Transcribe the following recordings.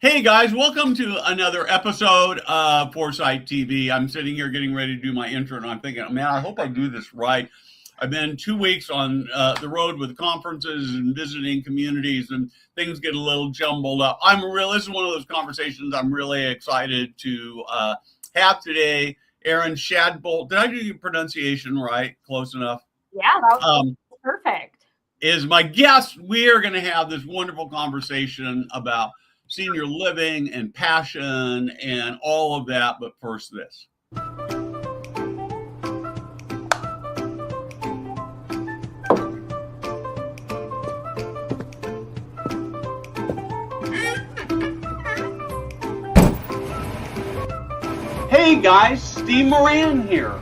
Hey guys, welcome to another episode of Foresight TV. I'm sitting here getting ready to do my intro, and I'm thinking, man, I hope I do this right. I've been 2 weeks on the road with conferences and visiting communities, and things get a little jumbled up. This is one of those conversations I'm really excited to have today. Erin Shadbolt, did I do your pronunciation right? Close enough? Yeah, that was Um, perfect. is my guest. We are going to have this wonderful conversation about senior living and passion and all of that. But first, this. Hey guys, Steve Moran here.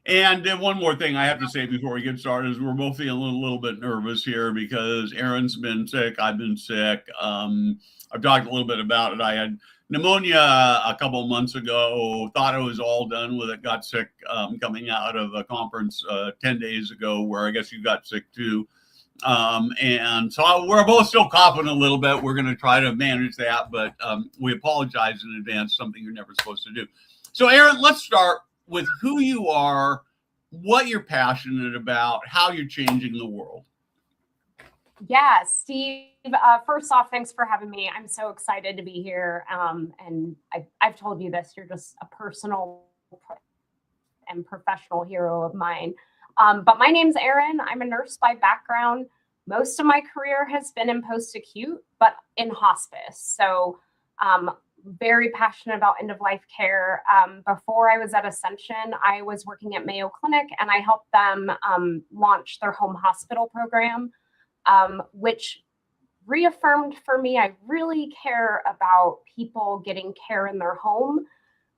And then one more thing I have to say before we get started is we're both feeling a little bit nervous here because Erin's been sick. I've been sick. I've talked a little bit about it. I had pneumonia a couple of months ago, thought I was all done with it, got sick coming out of a conference 10 days ago where I guess you got sick too. And so we're both still coughing a little bit. We're going to try to manage that, but we apologize in advance, something you're never supposed to do. So Erin, let's start with who you are, what you're passionate about, how you're changing the world. Yeah, Steve, first off, thanks for having me. I'm so excited to be here. And I've told you this, you're just a personal and professional hero of mine. But my name's Erin. I'm a nurse by background. Most of my career has been in post-acute, but in hospice. So very passionate about end-of-life care. Before I was at Ascension, I was working at Mayo Clinic, and I helped them launch their home hospital program, which reaffirmed for me I really care about people getting care in their home.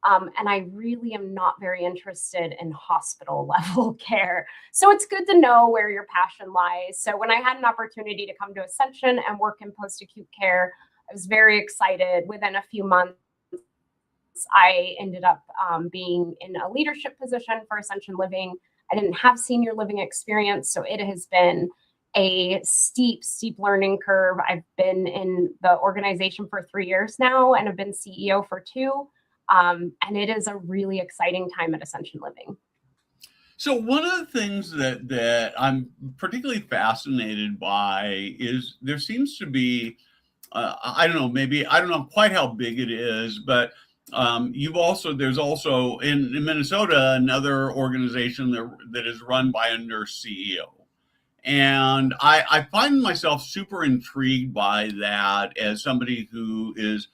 And I really am not very interested in hospital level care. So it's good to know where your passion lies. So when I had an opportunity to come to Ascension and work in post-acute care, I was very excited. Within a few months, I ended up being in a leadership position for Ascension Living. I didn't have senior living experience, so it has been a steep learning curve. I've been in the organization for 3 years now and have been CEO for 2. And it is a really exciting time at Ascension Living. So one of the things that I'm particularly fascinated by is there seems to be, I don't know quite how big it is, but there's also in Minnesota another organization that is run by a nurse CEO. And I find myself super intrigued by that as somebody who is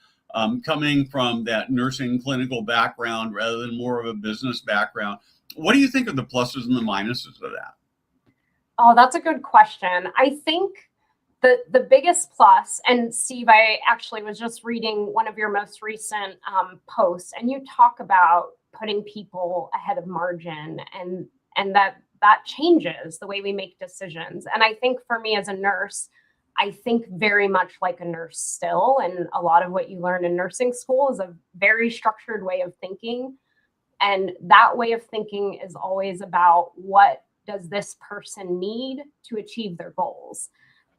coming from that nursing clinical background rather than more of a business background. What do you think of the pluses and the minuses of that? Oh, that's a good question. I think the biggest plus, and Steve, I actually was just reading one of your most recent posts, and you talk about putting people ahead of margin, and that changes the way we make decisions. And I think for me as a nurse, I think very much like a nurse still. And a lot of what you learn in nursing school is a very structured way of thinking. And that way of thinking is always about what does this person need to achieve their goals.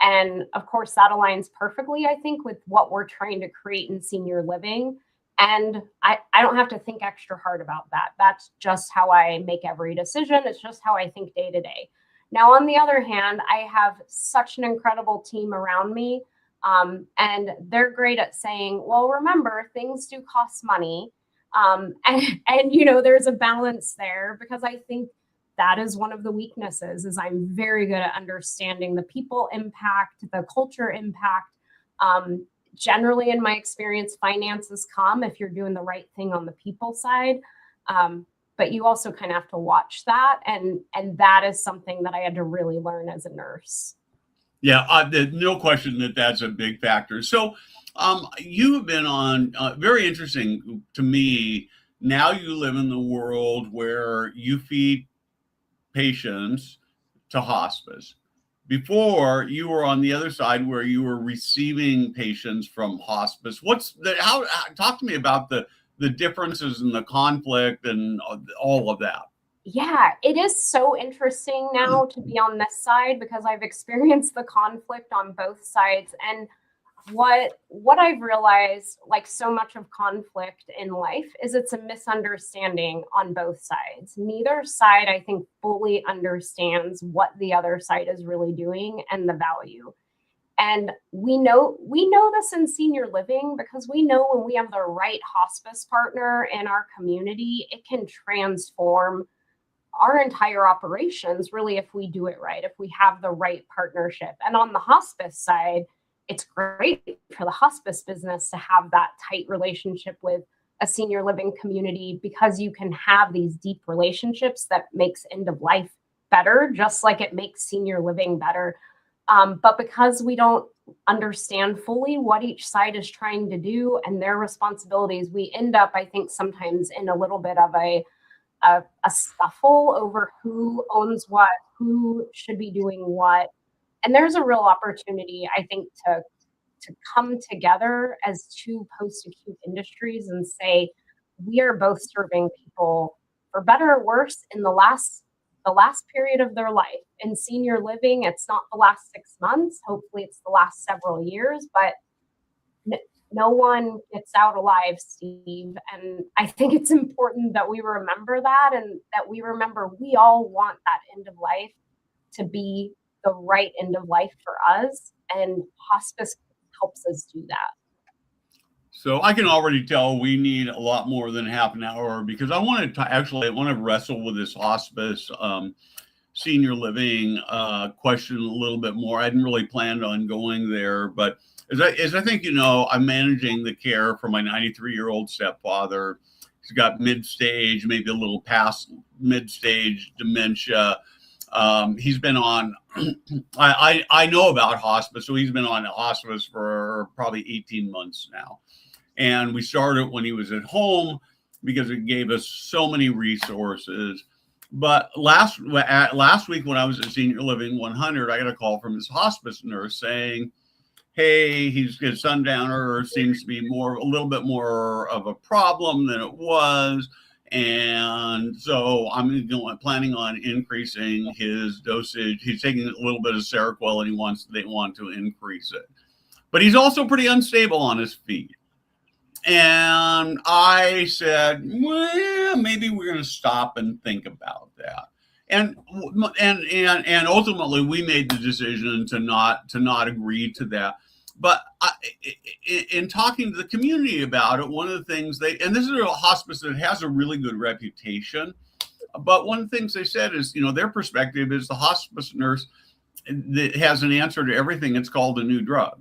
And of course, that aligns perfectly, I think, with what we're trying to create in senior living. And I don't have to think extra hard about that. That's just how I make every decision. It's just how I think day to day. Now, on the other hand, I have such an incredible team around me. And they're great at saying, well, remember, things do cost money. And there's a balance there, because I think that is one of the weaknesses is I'm very good at understanding the people impact, the culture impact. Generally, in my experience, finances come if you're doing the right thing on the people side. But you also kind of have to watch that. And that is something that I had to really learn as a nurse. Yeah, no question that that's a big factor. So you have been on, very interesting to me, now you live in the world where you feed patients to hospice. Before, you were on the other side where you were receiving patients from hospice. Talk to me about the differences and the conflict and all of that. Yeah, it is so interesting now to be on this side because I've experienced the conflict on both sides. And what I've realized, like so much of conflict in life, is it's a misunderstanding on both sides. Neither side, I think, fully understands what the other side is really doing and the value. And we know this in senior living because we know when we have the right hospice partner in our community, it can transform our entire operations, really, if we do it right, if we have the right partnership. And on the hospice side, it's great for the hospice business to have that tight relationship with a senior living community because you can have these deep relationships that makes end of life better, just like it makes senior living better. But because we don't understand fully what each side is trying to do and their responsibilities, we end up, I think, sometimes in a little bit of a scuffle over who owns what, who should be doing what. And there's a real opportunity, I think, to come together as two post-acute industries and say, we are both serving people for better or worse in the last period of their life. In senior living, it's not the last 6 months. Hopefully it's the last several years, but no one gets out alive, Steve. And I think it's important that we remember that and that we remember we all want that end of life to be the right end of life for us. And hospice helps us do that. So I can already tell we need a lot more than half an hour because I want to wrestle with this hospice senior living question a little bit more. I hadn't really planned on going there, but as I think you know, I'm managing the care for my 93-year-old stepfather. He's got mid-stage, maybe a little past mid-stage dementia. He's been on, I know about hospice, so he's been on hospice for probably 18 months now. And we started when he was at home because it gave us so many resources. But last week when I was at Senior Living 100, I got a call from his hospice nurse saying, hey, his sundowner seems to be a little bit more of a problem than it was. And so I'm planning on increasing his dosage. He's taking a little bit of Seroquel and they want to increase it. But he's also pretty unstable on his feet. And I said, well, maybe we're going to stop and think about that. And ultimately, we made the decision to not agree to that. But in talking to the community about it, one of the things and this is a hospice that has a really good reputation, but one of the things they said is, their perspective is the hospice nurse that has an answer to everything. It's called a new drug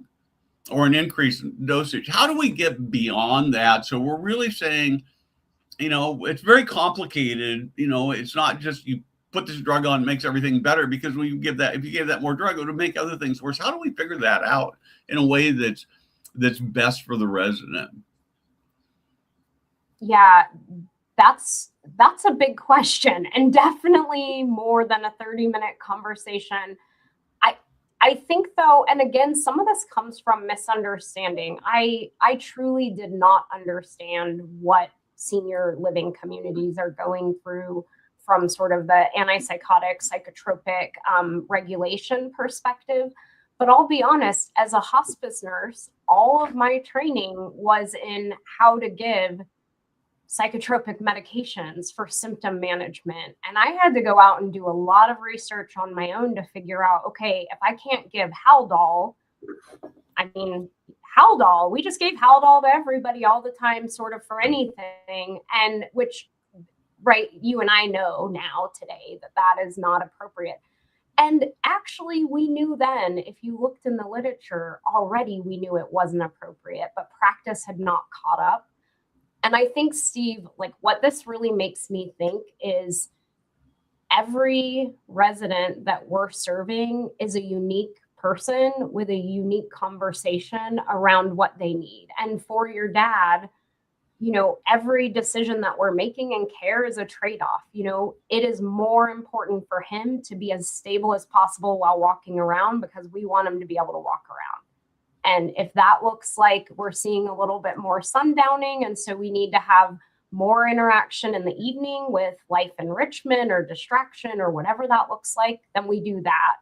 or an increase in dosage. How do we get beyond that? So we're really saying, it's very complicated. It's not just you put this drug on, makes everything better, because if you give that more drug, it would make other things worse. How do we figure that out in a way that's best for the resident? Yeah, that's a big question, and definitely more than a 30-minute conversation. I think, though, and again, some of this comes from misunderstanding. I truly did not understand what senior living communities are going through from sort of the antipsychotic, psychotropic regulation perspective. But I'll be honest, as a hospice nurse, all of my training was in how to give psychotropic medications for symptom management. And I had to go out and do a lot of research on my own to figure out, okay, if I can't give Haldol, Haldol, we just gave Haldol to everybody all the time, sort of for anything. And which, right, you and I know now today that is not appropriate. And actually, we knew then, if you looked in the literature already, we knew it wasn't appropriate, but practice had not caught up. And I think, Steve, like what this really makes me think is every resident that we're serving is a unique person with a unique conversation around what they need. And for your dad, every decision that we're making in care is a trade-off. It is more important for him to be as stable as possible while walking around because we want him to be able to walk around. And if that looks like we're seeing a little bit more sundowning, and so we need to have more interaction in the evening with life enrichment or distraction or whatever that looks like, then we do that.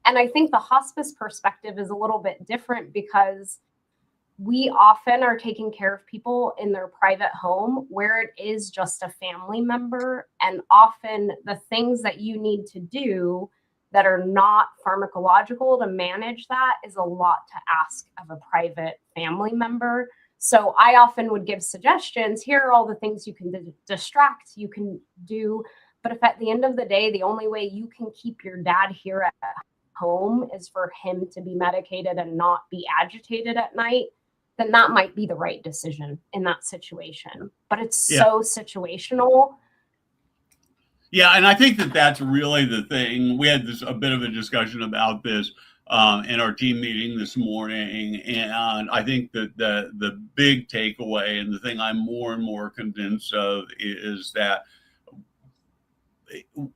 And I think the hospice perspective is a little bit different because we often are taking care of people in their private home where it is just a family member. And often the things that you need to do that are not pharmacological to manage that is a lot to ask of a private family member. So I often would give suggestions. Here are all the things you can distract, you can do. But if at the end of the day, the only way you can keep your dad here at home is for him to be medicated and not be agitated at night, then that might be the right decision in that situation. But it's so situational. Yeah, and I think that that's really the thing. We had a bit of a discussion about this in our team meeting this morning, and I think that the big takeaway and the thing I'm more and more convinced of is that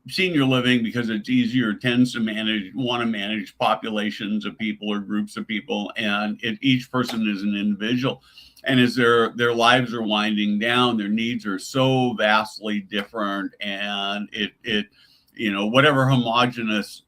senior living, because it's easier, tends to want to manage populations of people or groups of people, and each person is an individual. And as their lives are winding down, their needs are so vastly different, and it whatever homogeneity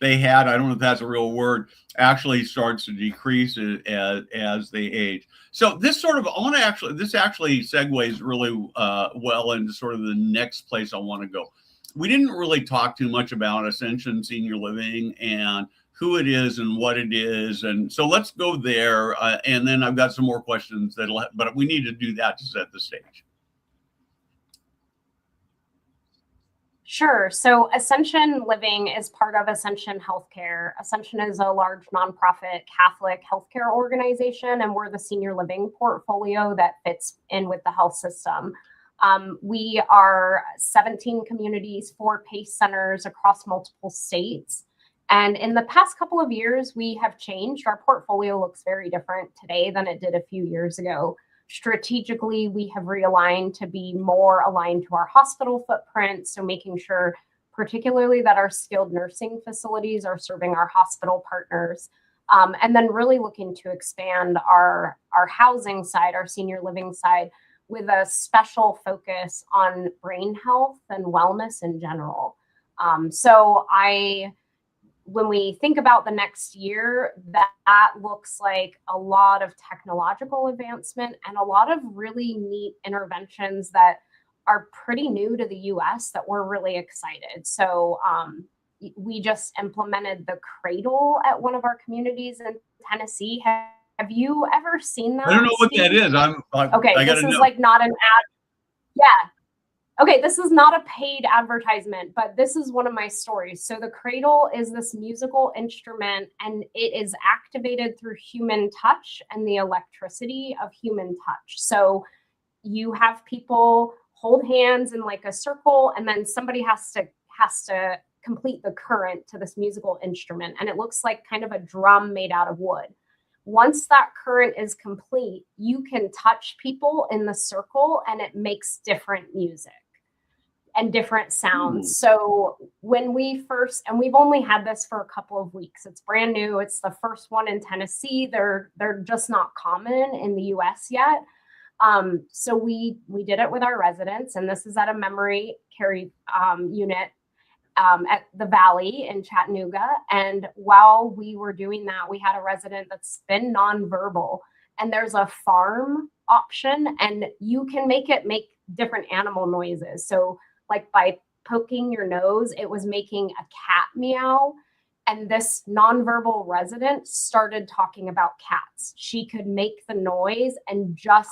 they had, I don't know if that's a real word, actually starts to decrease as they age. So this actually segues really well into sort of the next place I want to go. We didn't really talk too much about Ascension Senior Living and who it is and what it is. And so let's go there. And then I've got some more questions but we need to do that to set the stage. Sure. So Ascension Living is part of Ascension Healthcare. Ascension is a large nonprofit Catholic healthcare organization, and we're the senior living portfolio that fits in with the health system. We are 17 communities, 4 PACE centers across multiple states. And in the past couple of years, we have changed. Our portfolio looks very different today than it did a few years ago. Strategically, we have realigned to be more aligned to our hospital footprint. So making sure particularly that our skilled nursing facilities are serving our hospital partners. And then really looking to expand our housing side, our senior living side, with a special focus on brain health and wellness in general. When we think about the next year, that looks like a lot of technological advancement and a lot of really neat interventions that are pretty new to the US that we're really excited. So we just implemented the cradle at one of our communities in Tennessee. Have you ever seen that? I don't know what that is. Okay, this is like not an ad. Yeah. Okay, this is not a paid advertisement, but this is one of my stories. So the cradle is this musical instrument, and it is activated through human touch and the electricity of human touch. So you have people hold hands in like a circle, and then somebody has to complete the current to this musical instrument, and it looks like kind of a drum made out of wood. Once that current is complete, you can touch people in the circle, and it makes different music and different sounds. So when we've only had this for a couple of weeks, it's brand new. It's the first one in Tennessee. They're just not common in the US yet. So we did it with our residents, and this is at a memory care unit at the Valley in Chattanooga. And while we were doing that, we had a resident that's been nonverbal, and there's a farm option, and you can make it make different animal noises. So like by poking your nose, it was making a cat meow. And this nonverbal resident started talking about cats. She could make the noise and just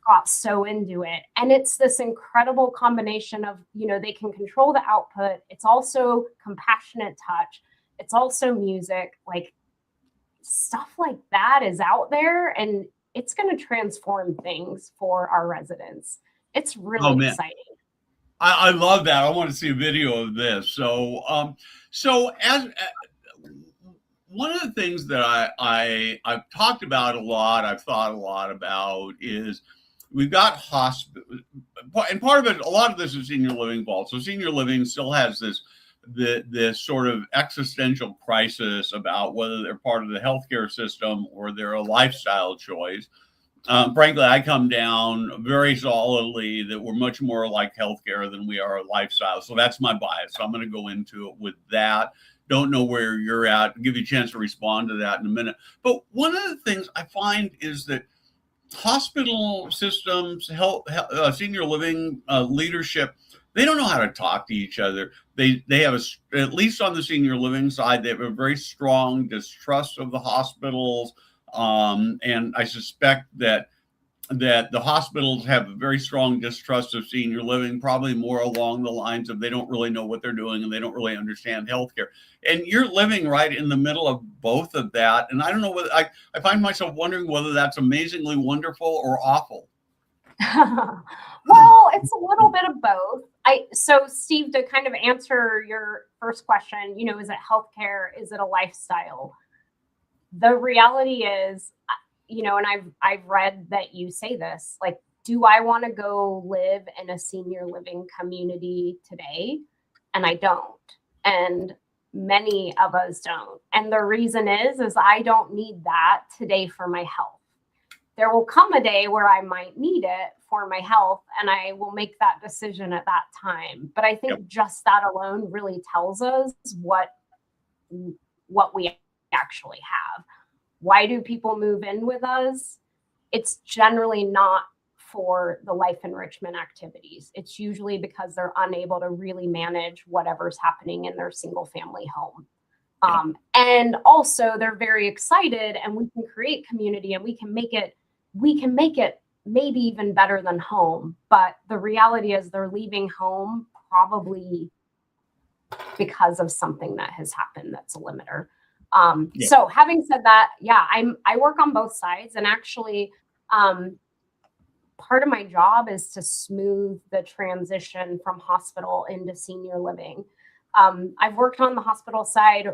got so into it. And it's this incredible combination of, they can control the output. It's also compassionate touch. It's also music. Like stuff like that is out there, and it's going to transform things for our residents. It's really exciting. I love that. I want to see a video of this. So as one of the things that I've talked about a lot, I've thought a lot about is we've got hospital, and part of it, a lot of this is senior living fault. So senior living still has this this sort of existential crisis about whether they're part of the healthcare system or they're a lifestyle choice. Frankly, I come down very solidly that we're much more like healthcare than we are a lifestyle. So that's my bias. So I'm going to go into it with that. Don't know where you're at. I'll give you a chance to respond to that in a minute. But one of the things I find is that hospital systems, senior living leadership, they don't know how to talk to each other. They have at least on the senior living side, they have a very strong distrust of the hospitals. And I suspect that the hospitals have a very strong distrust of senior living, probably more along the lines of they don't really know what they're doing and they don't really understand healthcare. And you're living right in the middle of both of that. And I don't know whether I find myself wondering whether that's amazingly wonderful or awful. Well, it's a little bit of both. So Steve, to kind of answer your first question, is it healthcare? Is it a lifestyle? The reality is, and I've read that you say this, like, do I want to go live in a senior living community today? And I don't. And many of us don't. And the reason is I don't need that today for my health. There will come a day where I might need it for my health, and I will make that decision at that time. But I think just that alone really tells us what we actually have. Why do people move in with us? It's generally not for the life enrichment activities. It's usually because they're unable to really manage whatever's happening in their single family home. And also they're very excited, and we can create community, and we can make it maybe even better than home. But the reality is they're leaving home probably because of something that has happened that's a limiter. So having said that, I work on both sides, and actually part of my job is to smooth the transition from hospital into senior living. I've worked on the hospital side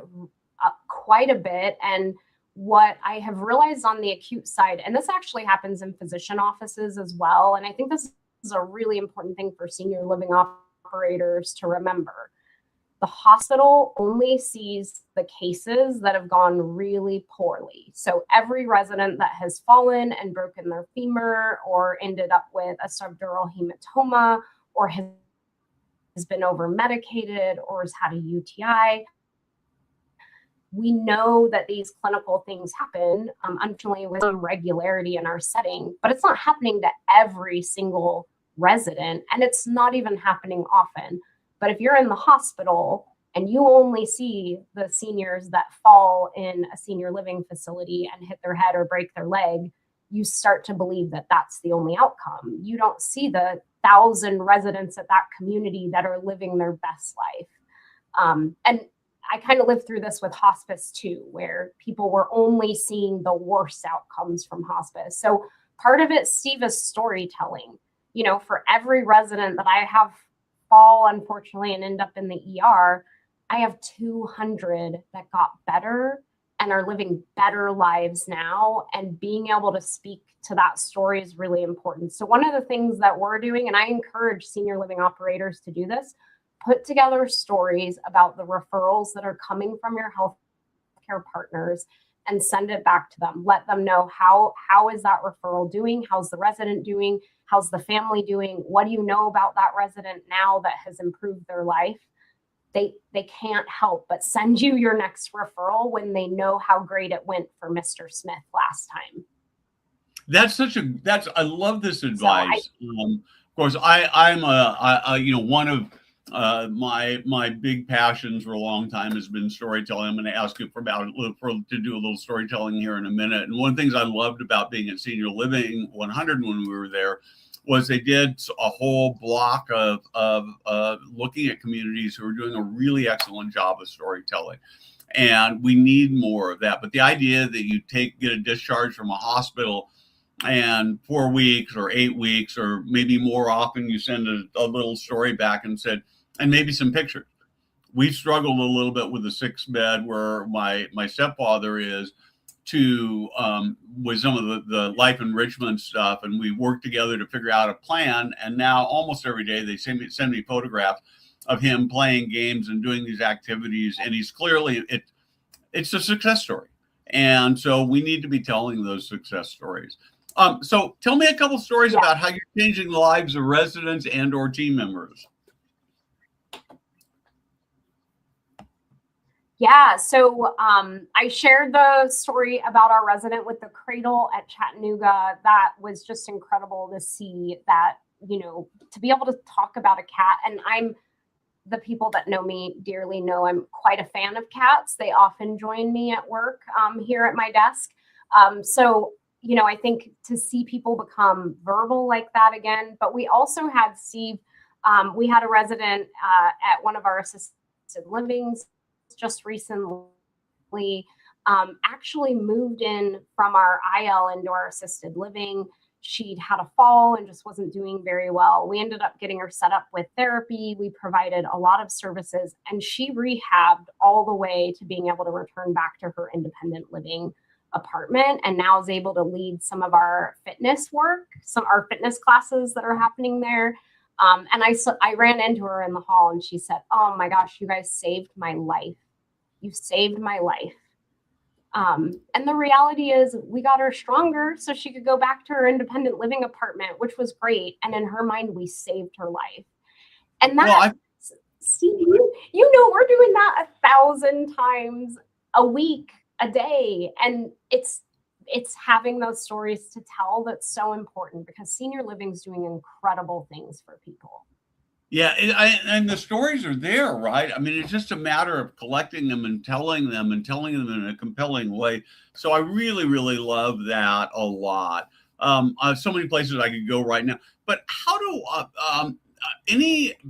quite a bit, and what I have realized on the acute side, and this actually happens in physician offices as well, and I think this is a really important thing for senior living operators to remember. The hospital only sees the cases that have gone really poorly. So every resident that has fallen and broken their femur or ended up with a subdural hematoma or has been over-medicated or has had a UTI, we know that these clinical things happen, unfortunately, with some regularity in our setting, but it's not happening to every single resident, and it's not even happening often. But if you're in the hospital and you only see the seniors that fall in a senior living facility and hit their head or break their leg, you start to believe that that's the only outcome. You don't see the 1,000 residents at that community that are living their best life. And I kind of lived through this with hospice too, where people were only seeing the worst outcomes from hospice. So part of it, Steve, is storytelling. For every resident that I have fall, unfortunately, and end up in the ER, I have 200 that got better and are living better lives now. And being able to speak to that story is really important. So one of the things that we're doing, and I encourage senior living operators to do this, put together stories about the referrals that are coming from your healthcare partners and send it back to them. Let them know how is that referral doing? How's the resident doing? How's the family doing? What do you know about that resident now that has improved their life? They can't help but send you your next referral when they know how great it went for Mr. Smith last time. I love this advice. Of course, I'm one of my big passions for a long time has been storytelling. I'm going to ask you to do a little storytelling here in a minute. And one of the things I loved about being at Senior Living 100 when we were there was they did a whole block of looking at communities who are doing a really excellent job of storytelling. And we need more of that. But the idea that you get a discharge from a hospital and 4 weeks or 8 weeks, or maybe more often, you send a little story back and maybe some pictures. We've struggled a little bit with the 6-bed where my stepfather is with some of the life enrichment stuff, and we worked together to figure out a plan. And now almost every day they send me photographs, him playing games and doing these activities, and he's clearly it's a success story. And so we need to be telling those success stories. So tell me a couple stories about how you're changing the lives of residents and or team members. Yeah, so I shared the story about our resident with the cradle at Chattanooga. That was just incredible to see that, to be able to talk about a cat. And the people that know me dearly know I'm quite a fan of cats. They often join me at work here at my desk. So, I think to see people become verbal like that again, but we also had Steve, we had a resident at one of our assisted livings just recently actually moved in from our IL into our assisted living. She'd had a fall and just wasn't doing very well. We ended up getting her set up with therapy. We provided a lot of services, and she rehabbed all the way to being able to return back to her independent living apartment, and now is able to lead some of our fitness work, our fitness classes that are happening there. And I ran into her in the hall and she said, "Oh my gosh, you guys saved my life. You saved my life." And the reality is we got her stronger so she could go back to her independent living apartment, which was great. And in her mind, we saved her life. And that, Steve, we're doing that 1,000 times a week, a day. And it's having those stories to tell that's so important, because senior living is doing incredible things for people. Yeah, and the stories are there, right? I mean, it's just a matter of collecting them and telling them in a compelling way. So I really, really love that a lot. So many places I could go right now. But how do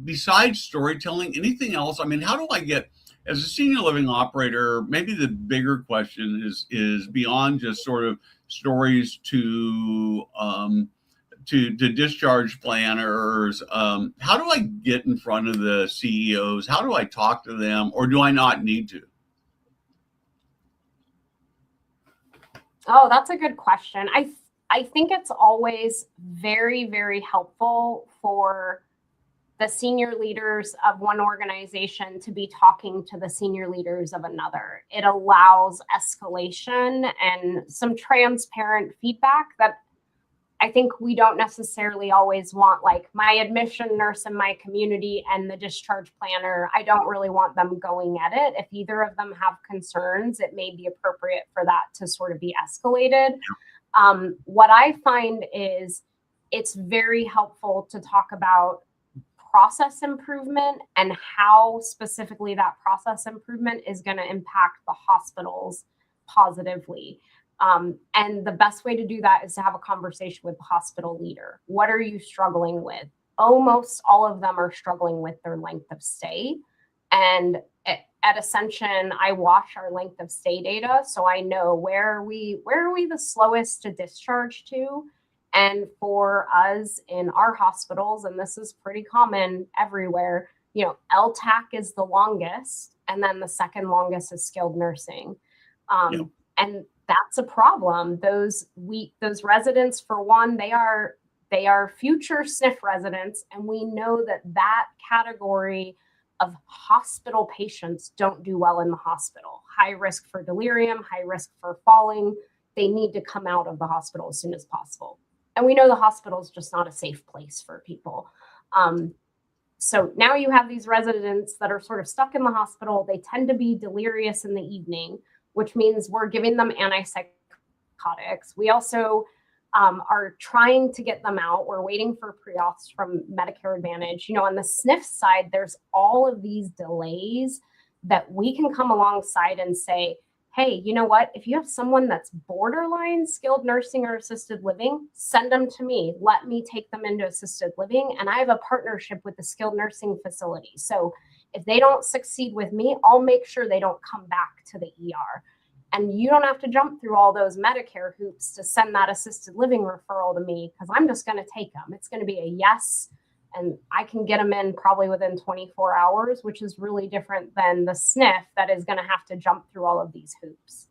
besides storytelling, anything else? I mean, how do I get, as a senior living operator, maybe the bigger question is beyond just sort of stories to discharge planners. How do I get in front of the CEOs? How do I talk to them, or do I not need to? Oh, that's a good question. I think it's always very, very helpful for the senior leaders of one organization to be talking to the senior leaders of another. It allows escalation and some transparent feedback that I think we don't necessarily always want, like my admission nurse in my community and the discharge planner. I don't really want them going at it. If either of them have concerns, it may be appropriate for that to sort of be escalated. What I find is it's very helpful to talk about process improvement and how specifically that process improvement is going to impact the hospitals positively. And the best way to do that is to have a conversation with the hospital leader. What are you struggling with? Almost all of them are struggling with their length of stay. And at Ascension, I watch our length of stay data, so I know where are we the slowest to discharge to. And for us in our hospitals, and this is pretty common everywhere, LTAC is the longest, and then the second longest is skilled nursing. And that's a problem. Those residents, for one, they are future SNF residents, and we know that category of hospital patients don't do well in the hospital. High risk for delirium, high risk for falling. They need to come out of the hospital as soon as possible. And we know the hospital is just not a safe place for people. So now you have these residents that are sort of stuck in the hospital. They tend to be delirious in the evening, which means we're giving them antipsychotics. We also are trying to get them out. We're waiting for pre-auths from Medicare Advantage. On the SNF side, there's all of these delays that we can come alongside and say, hey, you know what? If you have someone that's borderline skilled nursing or assisted living, send them to me. Let me take them into assisted living. And I have a partnership with the skilled nursing facility. So if they don't succeed with me, I'll make sure they don't come back to the ER. And you don't have to jump through all those Medicare hoops to send that assisted living referral to me, because I'm just going to take them. It's going to be a yes. And I can get them in probably within 24 hours, which is really different than the SNF that is going to have to jump through all of these hoops.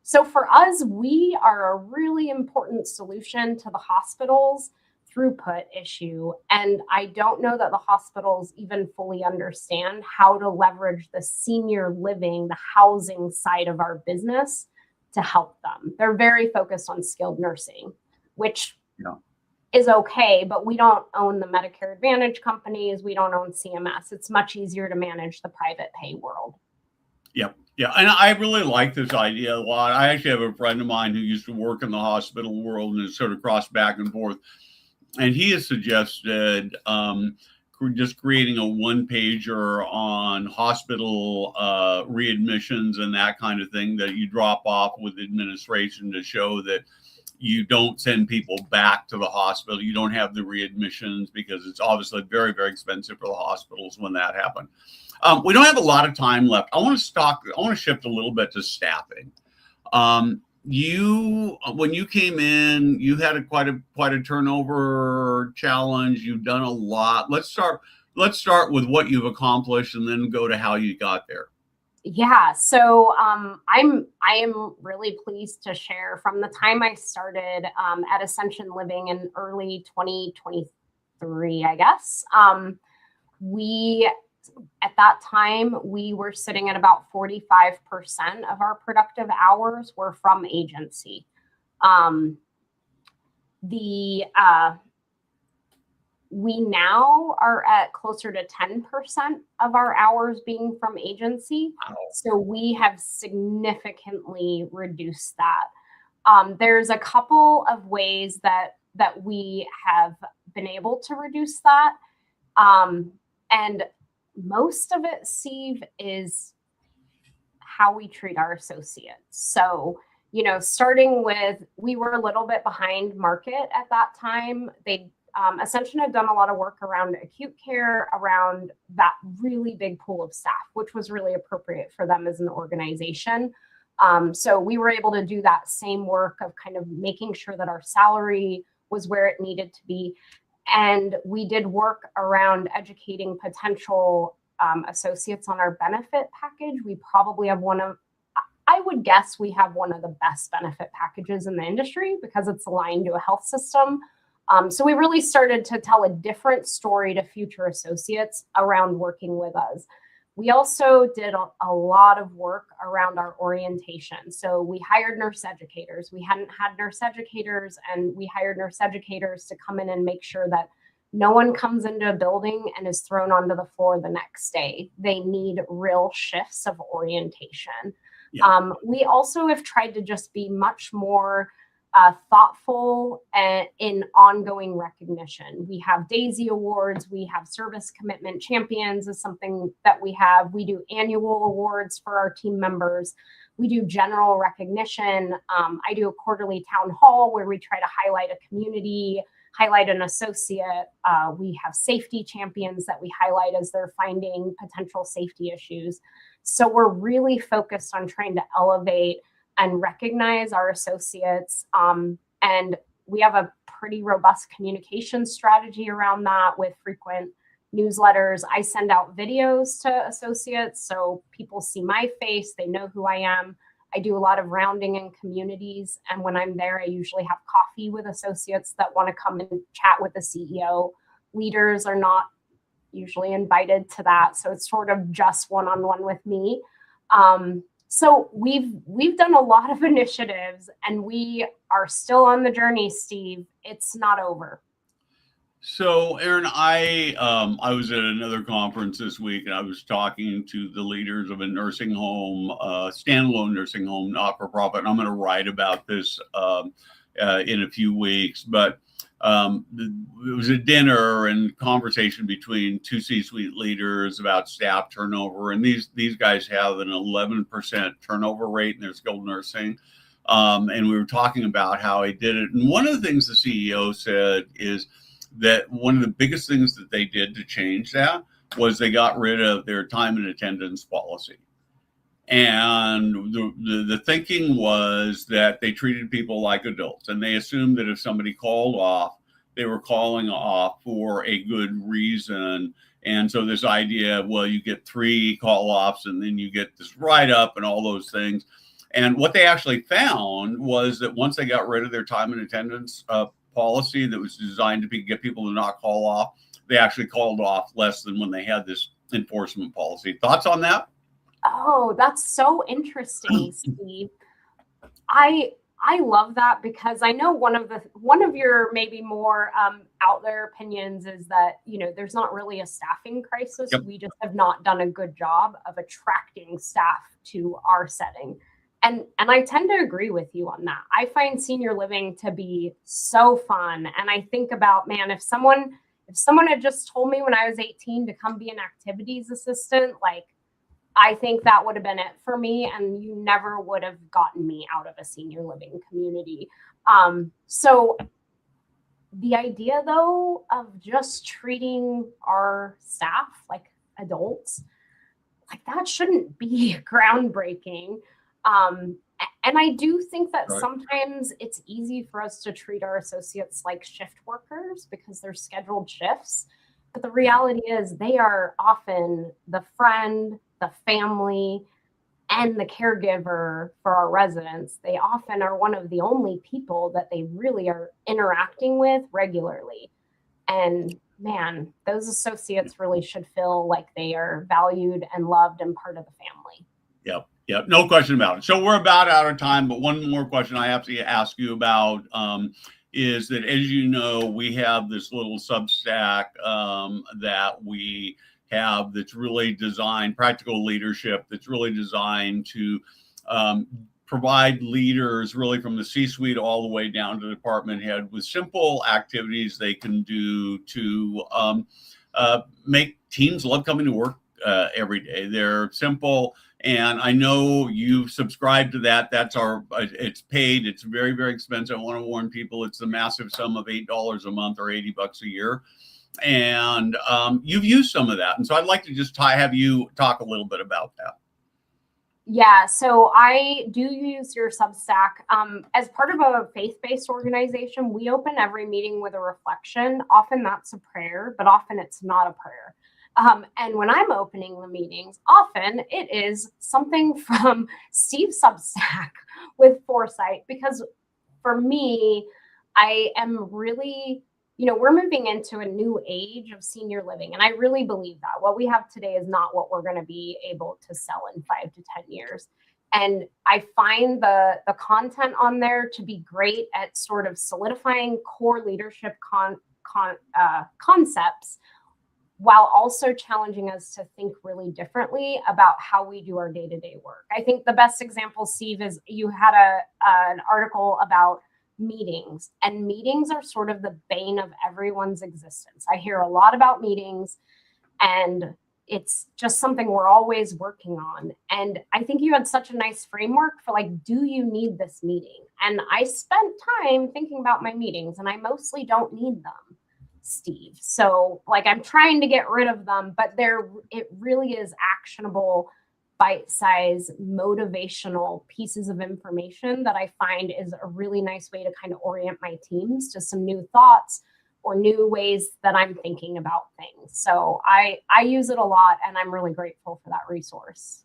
So for us, we are a really important solution to the hospitals throughput issue. And I don't know that the hospitals even fully understand how to leverage the senior living, the housing side of our business to help them. They're very focused on skilled nursing, which is okay, but we don't own the Medicare Advantage companies. We don't own CMS. It's much easier to manage the private pay world. Yep. Yeah. And I really like this idea a lot. I actually have a friend of mine who used to work in the hospital world and has sort of crossed back and forth. And he has suggested just creating a one-pager on hospital readmissions and that kind of thing that you drop off with administration to show that you don't send people back to the hospital. You don't have the readmissions because it's obviously very, very expensive for the hospitals when that happens. We don't have a lot of time left. I want to shift a little bit to staffing. When you came in, you had quite a turnover challenge. You've done a lot. Let's start with what you've accomplished and then go to how you got there. Yeah, so I am really pleased to share from the time I started at Ascension Living in early 2023, I guess. At that time, we were sitting at about 45% of our productive hours were from agency. We now are at closer to 10% of our hours being from agency. So we have significantly reduced that. There's a couple of ways that we have been able to reduce that. And most of it, Steve, is how we treat our associates. So, starting with, we were a little bit behind market at that time. Ascension had done a lot of work around acute care, around that really big pool of staff, which was really appropriate for them as an organization. So we were able to do that same work of kind of making sure that our salary was where it needed to be. And we did work around educating potential associates on our benefit package. We probably have I would guess we have one of the best benefit packages in the industry because it's aligned to a health system. So we really started to tell a different story to future associates around working with us. We also did a lot of work around our orientation. So we hired nurse educators. We hadn't had nurse educators, and we hired nurse educators to come in and make sure that no one comes into a building and is thrown onto the floor the next day. They need real shifts of orientation. Yeah. We also have tried to just be much more thoughtful in ongoing recognition. We have DAISY awards. We have service commitment champions is something that we have. We do annual awards for our team members. We do general recognition. I do a quarterly town hall where we try to highlight a community, highlight an associate. We have safety champions that we highlight as they're finding potential safety issues. So we're really focused on trying to elevate and recognize our associates. And we have a pretty robust communication strategy around that with frequent newsletters. I send out videos to associates so people see my face, they know who I am. I do a lot of rounding in communities. And when I'm there, I usually have coffee with associates that want to come and chat with the CEO. Leaders are not usually invited to that. So it's sort of just one-on-one with me. So we've done a lot of initiatives, and we are still on the journey, Steve. It's not over. So, Erin, I was at another conference this week, and I was talking to the leaders of a nursing home, standalone nursing home, not-for-profit. And I'm going to write about this in a few weeks. But it was a dinner and conversation between two C-suite leaders about staff turnover, and these guys have an 11% turnover rate in their skilled nursing, and we were talking about how he did it. And one of the things the CEO said is that one of the biggest things that they did to change that was they got rid of their time and attendance policy. And the thinking was that they treated people like adults, and they assumed that if somebody called off, they were calling off for a good reason. And so this idea of, well, you get 3 call-offs and then you get this write-up and all those things. And what they actually found was that once they got rid of their time and attendance policy that was designed to get people to not call off. They actually called off less than when they had this enforcement policy. Thoughts on that? Oh, that's so interesting, Steve. I love that, because I know one of your maybe more out there opinions is that, there's not really a staffing crisis. Yep. We just have not done a good job of attracting staff to our setting. And I tend to agree with you on that. I find senior living to be so fun. And I think about, man, if someone had just told me when I was 18 to come be an activities assistant, like, I think that would have been it for me, and you never would have gotten me out of a senior living community. So the idea, though, of just treating our staff like adults, like, that shouldn't be groundbreaking. And I do think that sometimes it's easy for us to treat our associates like shift workers because they're scheduled shifts. But the reality is they are often the friend, the family, and the caregiver for our residents. They often are one of the only people that they really are interacting with regularly. And man, those associates really should feel like they are valued and loved and part of the family. Yep, no question about it. So we're about out of time, but one more question I have to ask you about is that, as you know, we have this little Substack that we have that's really designed, practical leadership, that's really designed to provide leaders really from the C-suite all the way down to the department head with simple activities they can do to make teams love coming to work every day. They're simple. And I know you subscribe to that. It's paid. It's very, very expensive. I want to warn people, it's the massive sum of $8 a month or $80 a year. And you've used some of that. And so I'd like to just have you talk a little bit about that. Yeah, so I do use your Substack. As part of a faith-based organization, we open every meeting with a reflection. Often that's a prayer, but often it's not a prayer. And when I'm opening the meetings, often it is something from Steve's Substack with Foresight, because for me, I am really, we're moving into a new age of senior living. And I really believe that what we have today is not what we're going to be able to sell in 5 to 10 years. And I find the content on there to be great at sort of solidifying core leadership concepts, while also challenging us to think really differently about how we do our day-to-day work. I think the best example, Steve, is you had an article about meetings, and meetings are sort of the bane of everyone's existence. I hear a lot about meetings, and it's just something we're always working on. And I think you had such a nice framework for, like, do you need this meeting? And I spent time thinking about my meetings, and I mostly don't need them, Steve. So, like, I'm trying to get rid of them, but it really is actionable, bite-sized, motivational pieces of information that I find is a really nice way to kind of orient my teams to some new thoughts or new ways that I'm thinking about things. So I use it a lot, and I'm really grateful for that resource.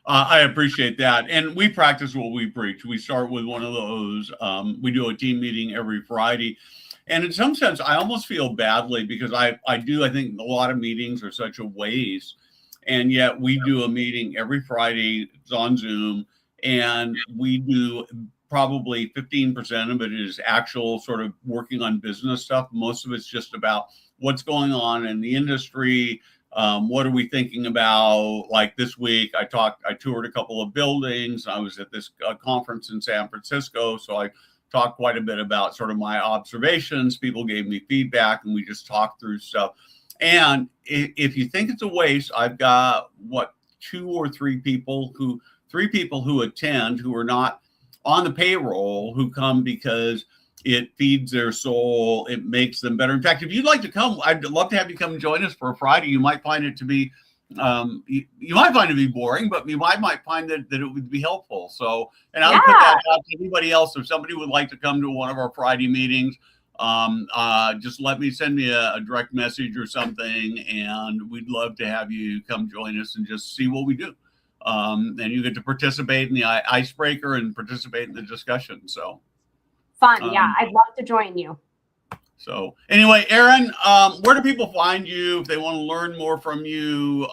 I appreciate that. And we practice what we preach. We start with one of those. We do a team meeting every Friday. And in some sense, I almost feel badly because I think a lot of meetings are such a waste. And yet we do a meeting every Friday. It's on Zoom. And we do probably 15% of it is actual sort of working on business stuff. Most of it's just about what's going on in the industry. What are we thinking about? Like this week, I toured a couple of buildings. I was at this conference in San Francisco. So I talked quite a bit about sort of my observations. People gave me feedback, and we just talked through stuff. And if you think it's a waste, I've got 3 people who attend who are not on the payroll, who come because it feeds their soul. It makes them better. In fact, if you'd like to come, I'd love to have you come and join us for a Friday. You might find it to be you might find it to be boring, but you might find that it would be helpful. So, and I would put that out to anybody else. If somebody would like to come to one of our Friday meetings, just send me a direct message or something, and we'd love to have you come join us and just see what we do. And you get to participate in the icebreaker and participate in the discussion. So fun. Yeah, I'd love to join you. So anyway, Erin, where do people find you if they want to learn more from you?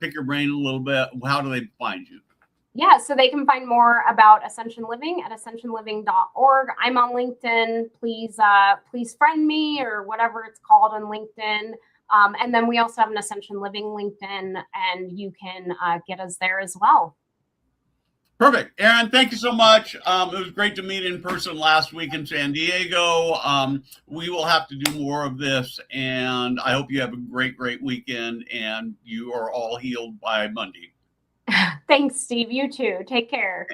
Pick your brain a little bit. How do they find you? Yeah, so they can find more about Ascension Living at ascensionliving.org. I'm on LinkedIn. Please friend me or whatever it's called on LinkedIn. And then we also have an Ascension Living LinkedIn, and you can get us there as well. Perfect. Erin, thank you so much. It was great to meet in person last week in San Diego. We will have to do more of this, and I hope you have a great, great weekend and you are all healed by Monday. Thanks, Steve. You too. Take care.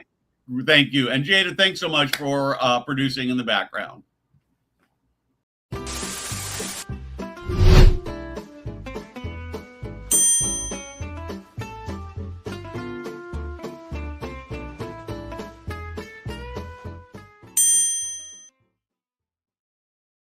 Thank you. And Jada, thanks so much for producing in the background.